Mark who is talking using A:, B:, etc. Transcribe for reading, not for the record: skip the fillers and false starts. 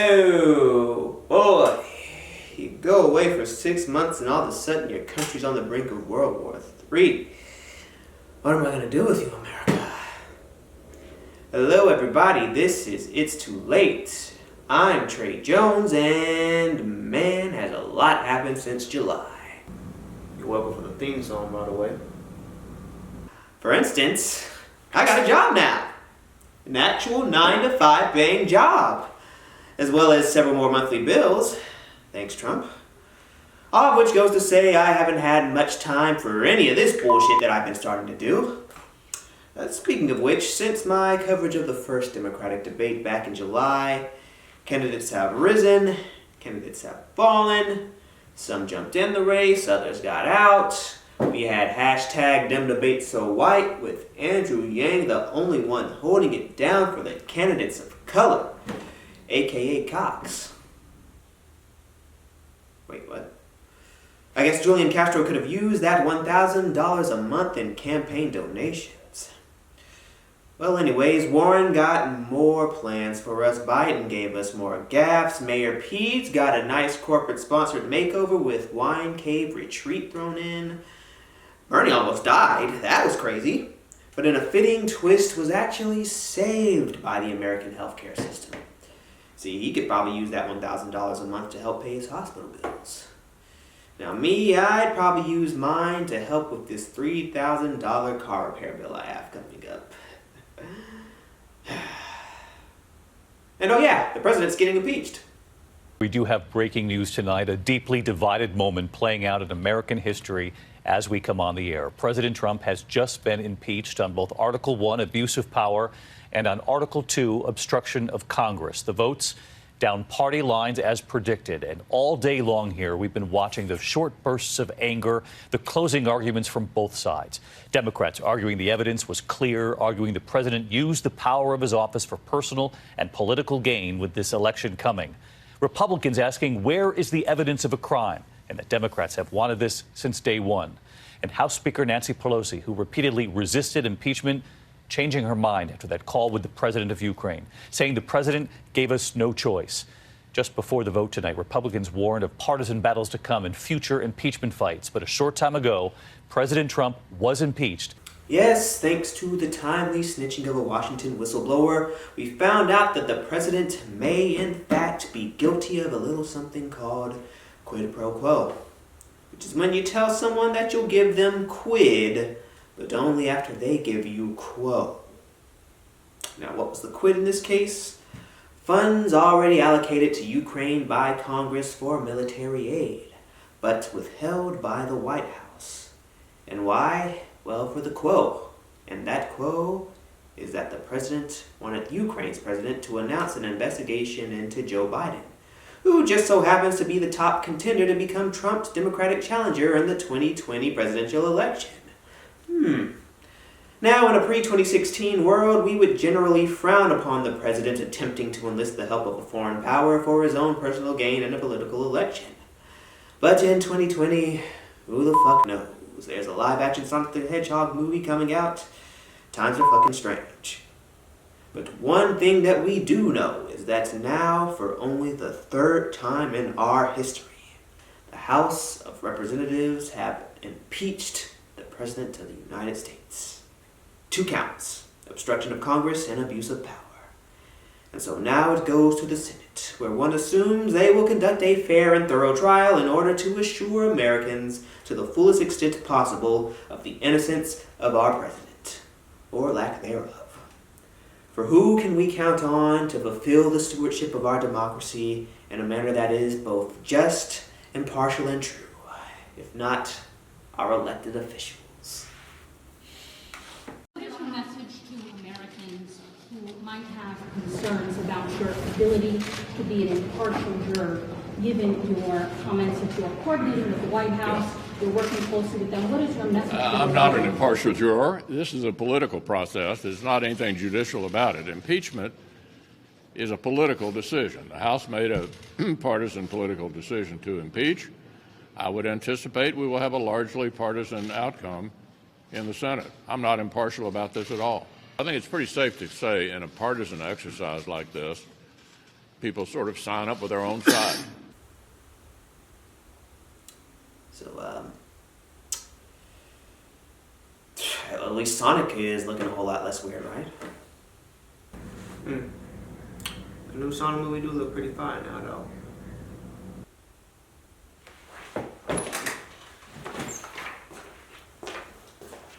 A: Oh, boy. You go away for 6 months and all of a sudden your country's on the brink of World War III. What am I going to do with you, America? Hello, everybody. This is It's Too Late. I'm Trey Jones, and man, has a lot happened since July. You're welcome for the theme song, by the way. For instance, I got a job now. An actual 9-to-5 paying job. As well as several more monthly bills. Thanks, Trump. All of which goes to say I haven't had much time for any of this bullshit that I've been starting to do. Speaking of which, since my coverage of the first Democratic debate back in July, candidates have risen, candidates have fallen, some jumped in the race, others got out. We had hashtag #DemDebateSoWhite with Andrew Yang, the only one holding it down for the candidates of color, aka Cox. Wait, what? I guess Julian Castro could have used that $1,000 a month in campaign donations. Well, anyways, Warren got more plans for us. Biden gave us more gaffes. Mayor Pete got a nice corporate-sponsored makeover with wine cave retreat thrown in. Bernie almost died. That was crazy. But in a fitting twist, was actually saved by the American healthcare system. See, he could probably use that $1,000 a month to help pay his hospital bills. Now me, I'd probably use mine to help with this $3,000 car repair bill I have coming up. And oh yeah, the president's getting impeached.
B: We do have breaking news tonight, a deeply divided moment playing out in American history as we come on the air. President Trump has just been impeached on both Article 1, abuse of power, and on Article 2, obstruction of Congress. The votes down party lines as predicted. And all day long here, we've been watching the short bursts of anger, the closing arguments from both sides. Democrats arguing the evidence was clear, arguing the president used the power of his office for personal and political gain with this election coming. Republicans asking, where is the evidence of a crime? And that Democrats have wanted this since day one. And House Speaker Nancy Pelosi, who repeatedly resisted impeachment, changing her mind after that call with the president of Ukraine, saying the president gave us no choice. Just before the vote tonight, Republicans warned of partisan battles to come in future impeachment fights. But a short time ago, President Trump was impeached.
A: Yes, thanks to the timely snitching of a Washington whistleblower, we found out that the president may in fact be guilty of a little something called quid pro quo, which is when you tell someone that you'll give them quid, but only after they give you quo. Now, what was the quid in this case? Funds already allocated to Ukraine by Congress for military aid, but withheld by the White House. And why? Well, for the quo. And that quo is that the president wanted Ukraine's president to announce an investigation into Joe Biden, who just so happens to be the top contender to become Trump's Democratic challenger in the 2020 presidential election. Now, in a pre-2016 world, we would generally frown upon the president attempting to enlist the help of a foreign power for his own personal gain in a political election. But in 2020, who the fuck knows? There's a live-action Sonic the Hedgehog movie coming out. Times are fucking strange. But one thing that we do know is that now, for only the third time in our history, the House of Representatives have impeached the President of the United States. 2 counts: obstruction of Congress and abuse of power. And so now it goes to the Senate, where one assumes they will conduct a fair and thorough trial in order to assure Americans to the fullest extent possible of the innocence of our president, or lack thereof. For who can we count on to fulfill the stewardship of our democracy in a manner that is both just, impartial, and true, if not our elected officials?
C: What is your message to Americans who might have concerns about your ability to be an impartial juror, given your comments that you're coordinating with the White House, you're working closely with them? What is your message to
D: I'm not an impartial juror. This is a political process. There's not anything judicial about it. Impeachment is a political decision. The House made a partisan political decision to impeach. I would anticipate we will have a largely partisan outcome in the Senate. I'm not impartial about this at all. I think it's pretty safe to say in a partisan exercise like this people sort of sign up with their own side.
A: So, at least Sonic is looking a whole lot less weird, right? The new Sonic movie do look pretty fine now, though.